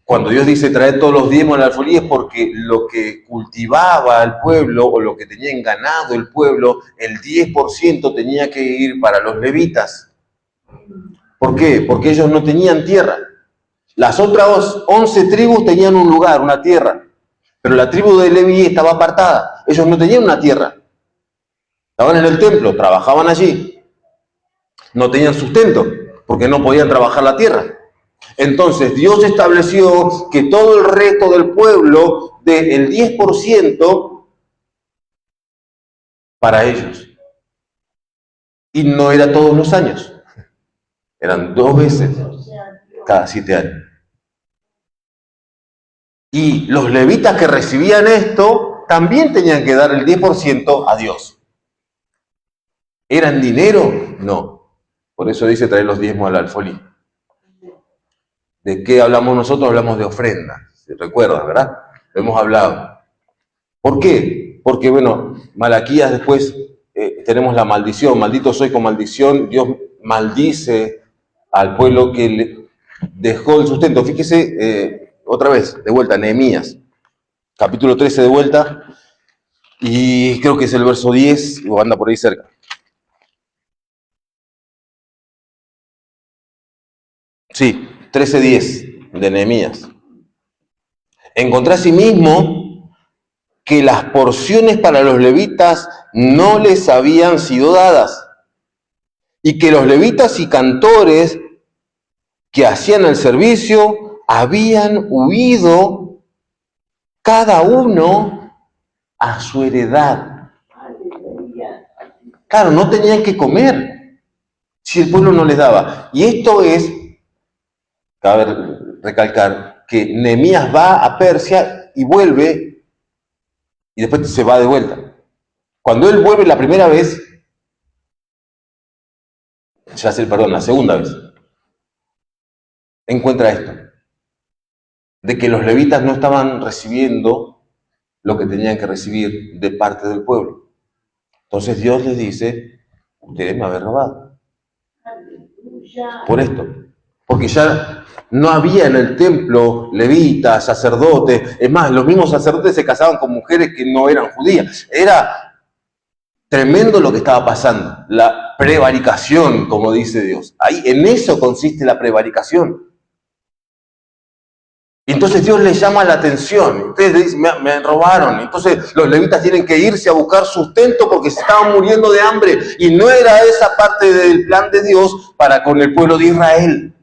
[SPEAKER 1] Cuando Dios dice traer todos los diezmos al alfolí es porque lo que cultivaba el pueblo o lo que tenía en ganado el pueblo, el 10% tenía que ir para los levitas. ¿Por qué? Porque ellos no tenían tierra. Las otras 11 tribus tenían un lugar, una tierra, pero la tribu de Leví estaba apartada. Ellos no tenían una tierra. Estaban en el templo, trabajaban allí. No tenían sustento porque no podían trabajar la tierra. Entonces Dios estableció que todo el resto del pueblo dé el 10% para ellos. Y no era todos los años. Eran 2 veces cada 7 años. Y los levitas que recibían esto también tenían que dar el 10% a Dios. ¿Eran dinero? No. Por eso dice traer los diezmos al alfolí. ¿De qué hablamos nosotros? Hablamos de ofrenda. ¿Se recuerda, verdad? Lo hemos hablado. ¿Por qué? Porque, bueno, Malaquías después tenemos la maldición. Maldito soy con maldición. Dios maldice al pueblo que le dejó el sustento. Fíjese, otra vez, de vuelta, Nehemías, capítulo 13 de vuelta, y creo que es el verso 10, o anda por ahí cerca. Sí, 13:10 de Nehemías. Encontré asimismo que las porciones para los levitas no les habían sido dadas, y que los levitas y cantores que hacían el servicio habían huido cada uno a su heredad. Claro, no tenían que comer si el pueblo no les daba. Y esto es, cabe recalcar, que Nehemías va a Persia y vuelve, y después se va de vuelta. Cuando él vuelve la primera vez, la segunda vez, encuentra esto, de que los levitas no estaban recibiendo lo que tenían que recibir de parte del pueblo. Entonces Dios les dice, ustedes me habéis robado. Por esto. Porque ya no había en el templo levitas, sacerdotes. Es más, los mismos sacerdotes se casaban con mujeres que no eran judías. Era tremendo lo que estaba pasando. La prevaricación, como dice Dios. Ahí, en eso consiste la prevaricación. Entonces Dios les llama la atención. Ustedes le dicen, me robaron. Entonces los levitas tienen que irse a buscar sustento porque se estaban muriendo de hambre. Y no era esa parte del plan de Dios para con el pueblo de Israel.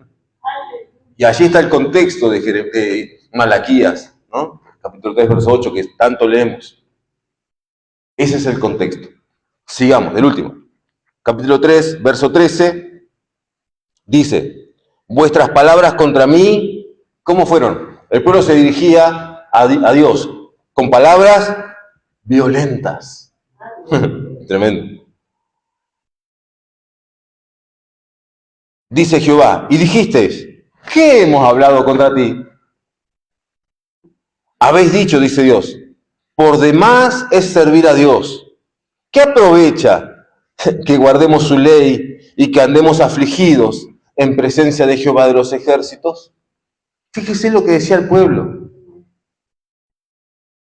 [SPEAKER 1] Y allí está el contexto de Malaquías, ¿no? Capítulo 3, verso 8, que tanto leemos. Ese es el contexto. Sigamos, el último. Capítulo 3, verso 13, dice, vuestras palabras contra mí, ¿cómo fueron? El pueblo se dirigía a Dios con palabras violentas. Tremendo. dice Jehová, y dijisteis, ¿qué hemos hablado contra ti? Habéis dicho, dice Dios, por demás es servir a Dios. ¿Qué aprovecha que guardemos su ley y que andemos afligidos en presencia de Jehová de los ejércitos? Fíjese lo que decía el pueblo.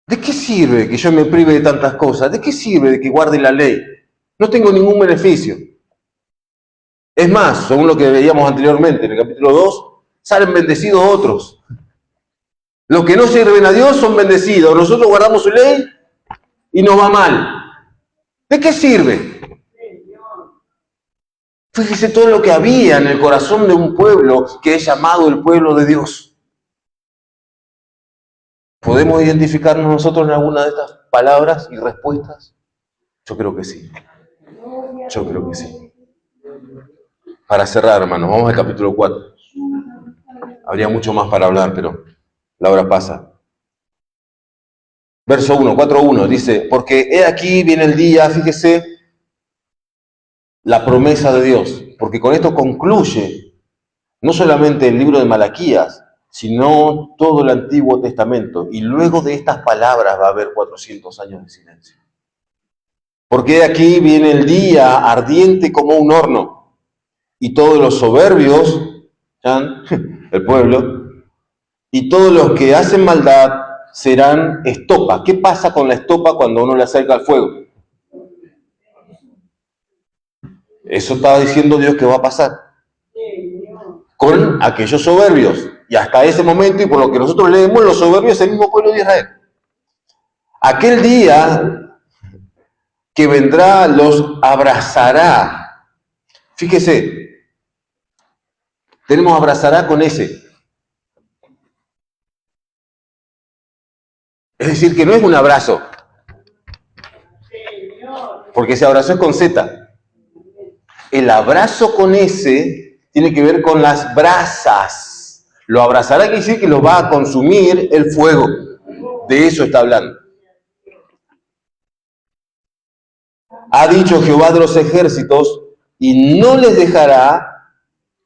[SPEAKER 1] ¿De qué sirve que yo me prive de tantas cosas? ¿De qué sirve de que guarde la ley? No tengo ningún beneficio. Es más, según lo que veíamos anteriormente en el capítulo 2, salen bendecidos otros. Los que no sirven a Dios son bendecidos. Nosotros guardamos su ley y nos va mal. ¿De qué sirve? Fíjese todo lo que había en el corazón de un pueblo que es llamado el pueblo de Dios. ¿Podemos identificarnos nosotros en alguna de estas palabras y respuestas? Yo creo que sí. Yo creo que sí. Para cerrar, hermanos, vamos al capítulo 4. Habría mucho más para hablar, pero la hora pasa. Verso 1, 4:1, dice, porque he aquí viene el día, fíjese, la promesa de Dios, porque con esto concluye no solamente el libro de Malaquías, sino todo el Antiguo Testamento. Y luego de estas palabras va a haber 400 años de silencio. Porque aquí viene el día ardiente como un horno, y todos los soberbios, el pueblo, y todos los que hacen maldad serán estopa. ¿Qué pasa con la estopa cuando uno le acerca al fuego? Eso estaba diciendo Dios que va a pasar con aquellos soberbios. Y hasta ese momento, y por lo que nosotros leemos, los soberbios es el mismo pueblo de Israel. Aquel día que vendrá los abrazará. Fíjese, tenemos abrazará con ese. Es decir, que no es un abrazo, porque ese abrazo es con Z. El abrazo con ese tiene que ver con las brasas. Lo abrazará quiere decir que lo va a consumir el fuego. De eso está hablando. Ha dicho Jehová de los ejércitos, y no les dejará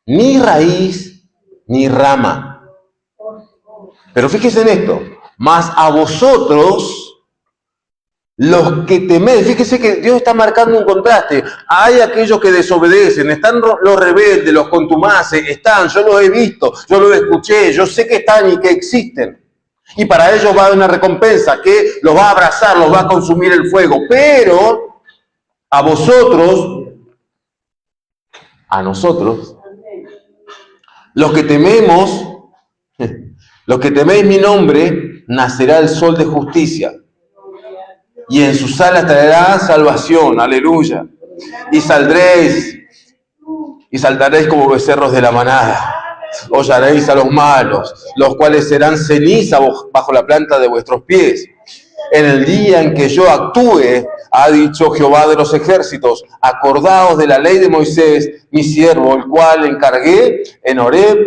[SPEAKER 1] ni raíz ni rama. Pero fíjense en esto, mas a vosotros, los que teméis, fíjese que Dios está marcando un contraste. Hay aquellos que desobedecen, están los rebeldes, los contumaces, están, yo los he visto, yo los escuché, yo sé que están y que existen. Y para ellos va a haber una recompensa que los va a abrazar, los va a consumir el fuego. Pero a vosotros, a nosotros, los que tememos, los que teméis mi nombre, nacerá el sol de justicia. Y en sus alas traerá salvación, aleluya. Y saltaréis como becerros de la manada. Hollaréis a los malos, los cuales serán ceniza bajo la planta de vuestros pies. En el día en que yo actúe, ha dicho Jehová de los ejércitos, acordaos de la ley de Moisés, mi siervo, el cual encargué en Horeb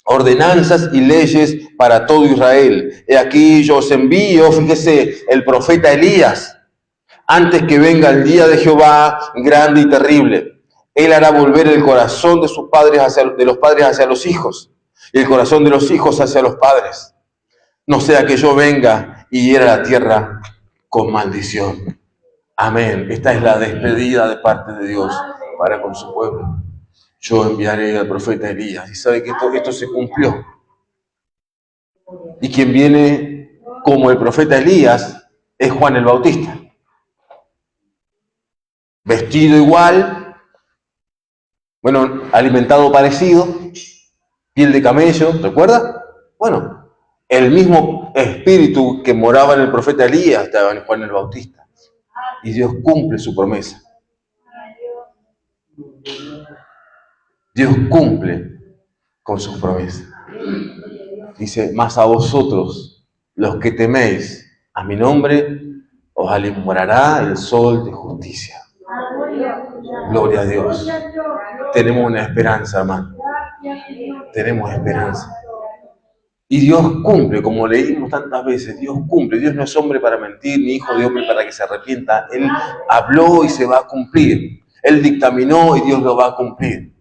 [SPEAKER 1] ordenanzas y leyes para todo Israel. He aquí yo os envío, fíjese, el profeta Elías, antes que venga el día de Jehová grande y terrible. Él hará volver el corazón de sus padres de los padres hacia los hijos, y el corazón de los hijos hacia los padres. No sea que yo venga y hiera la tierra con maldición. Amén. Esta es la despedida de parte de Dios para con su pueblo. Yo enviaré al profeta Elías. Y sabe que esto se cumplió. Y quien viene como el profeta Elías es Juan el Bautista. Vestido igual, bueno, alimentado parecido, piel de camello, ¿recuerda? Bueno, el mismo espíritu que moraba en el profeta Elías estaba en Juan el Bautista. Y Dios cumple su promesa. Dios cumple con sus promesas. Dice, mas a vosotros, los que teméis a mi nombre, os alumbrará el sol de justicia. Gloria a Dios. Tenemos una esperanza, hermano. Tenemos esperanza. Y Dios cumple, como leímos tantas veces, Dios cumple. Dios no es hombre para mentir, ni hijo de hombre para que se arrepienta. Él habló y se va a cumplir. Él dictaminó y Dios lo va a cumplir.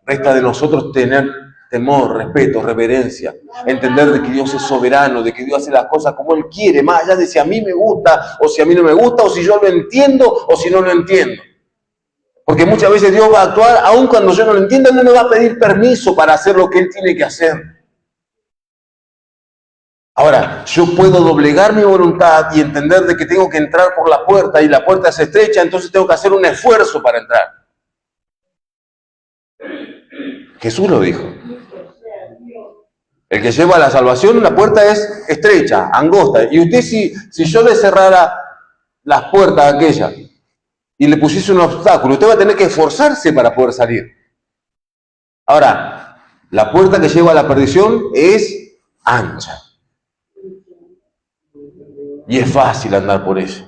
[SPEAKER 1] Resta de nosotros tener temor, respeto, reverencia, entender de que Dios es soberano, de que Dios hace las cosas como Él quiere, más allá de si a mí me gusta o si a mí no me gusta, o si yo lo entiendo o si no lo entiendo. Porque muchas veces Dios va a actuar, aun cuando yo no lo entienda, Él no me va a pedir permiso para hacer lo que Él tiene que hacer. Ahora, yo puedo doblegar mi voluntad y entender de que tengo que entrar por la puerta y la puerta es estrecha, entonces tengo que hacer un esfuerzo para entrar. Jesús lo dijo. El que lleva a la salvación, la puerta es estrecha, angosta. Y usted, si yo le cerrara las puertas aquellas y le pusiese un obstáculo, usted va a tener que esforzarse para poder salir. Ahora, la puerta que lleva a la perdición es ancha. Y es fácil andar por ella.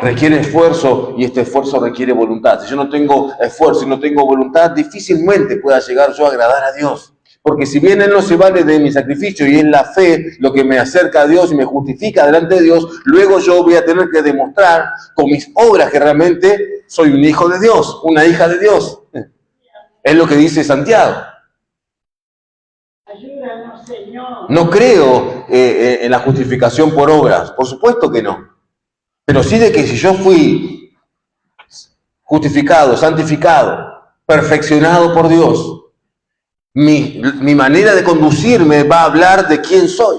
[SPEAKER 1] Requiere esfuerzo y este esfuerzo requiere voluntad. Si yo no tengo esfuerzo y no tengo voluntad, difícilmente pueda llegar yo a agradar a Dios. Porque si bien Él no se vale de mi sacrificio y es la fe lo que me acerca a Dios y me justifica delante de Dios, luego yo voy a tener que demostrar con mis obras que realmente soy un hijo de Dios, una hija de Dios. Es lo que dice Santiago.
[SPEAKER 2] Ayúdanos, Señor.
[SPEAKER 1] No creo en la justificación por obras, por supuesto que no. Pero sí de que si yo fui justificado, santificado, perfeccionado por Dios, mi manera de conducirme va a hablar de quién soy.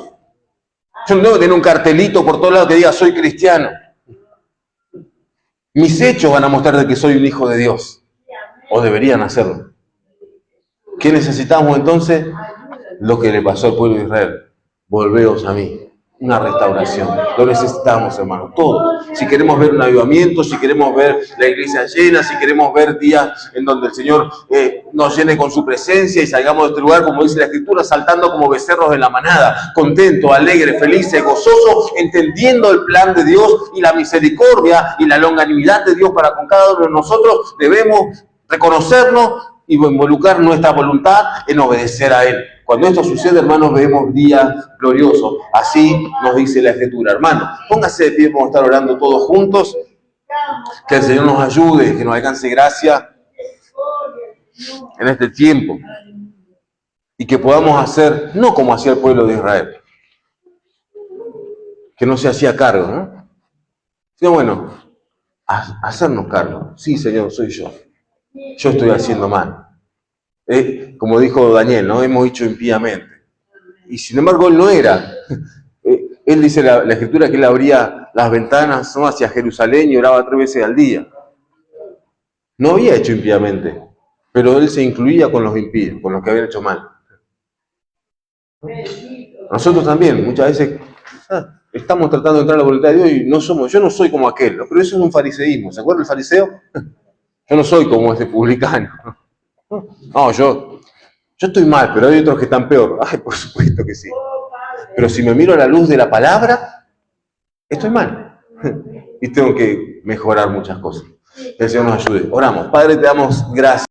[SPEAKER 1] Yo no tengo que tener un cartelito por todos lados que diga soy cristiano. Mis hechos van a mostrar de que soy un hijo de Dios. O deberían hacerlo. ¿Qué necesitamos entonces? Lo que le pasó al pueblo de Israel. Volveos a mí. Una restauración. Lo necesitamos, hermanos, todos. Si queremos ver un avivamiento, si queremos ver la iglesia llena, si queremos ver días en donde el Señor nos llene con su presencia y salgamos de este lugar, como dice la Escritura, saltando como becerros de la manada, contentos, alegres, felices, gozosos, entendiendo el plan de Dios y la misericordia y la longanimidad de Dios para con cada uno de nosotros. Debemos reconocernos y involucrar nuestra voluntad en obedecer a Él. Cuando esto sucede, hermanos, vemos días gloriosos. Así nos dice la Escritura. Hermanos, póngase de pie, vamos a estar orando todos juntos. Que el Señor nos ayude, que nos alcance gracia en este tiempo. Y que podamos hacer, no como hacía el pueblo de Israel, que no se hacía cargo, ¿no? Sino bueno, hacernos cargo. Sí, Señor, soy yo. Yo estoy haciendo mal. Como dijo Daniel, ¿no? Hemos hecho impíamente. Y sin embargo, él no era. Él dice la Escritura que él abría las ventanas, ¿no?, hacia Jerusalén y oraba 3 veces al día. No había hecho impíamente, pero él se incluía con los impíos, con los que habían hecho mal. Nosotros también, muchas veces, estamos tratando de entrar a la voluntad de Dios y yo no soy como aquel, pero eso es un fariseísmo. ¿Se acuerda el fariseo? Yo no soy como este publicano. No, yo estoy mal, pero hay otros que están peor. Ay, por supuesto que sí. Pero si me miro a la luz de la palabra, estoy mal. Y tengo que mejorar muchas cosas. Que el Señor nos ayude. Oramos. Padre, te damos gracias.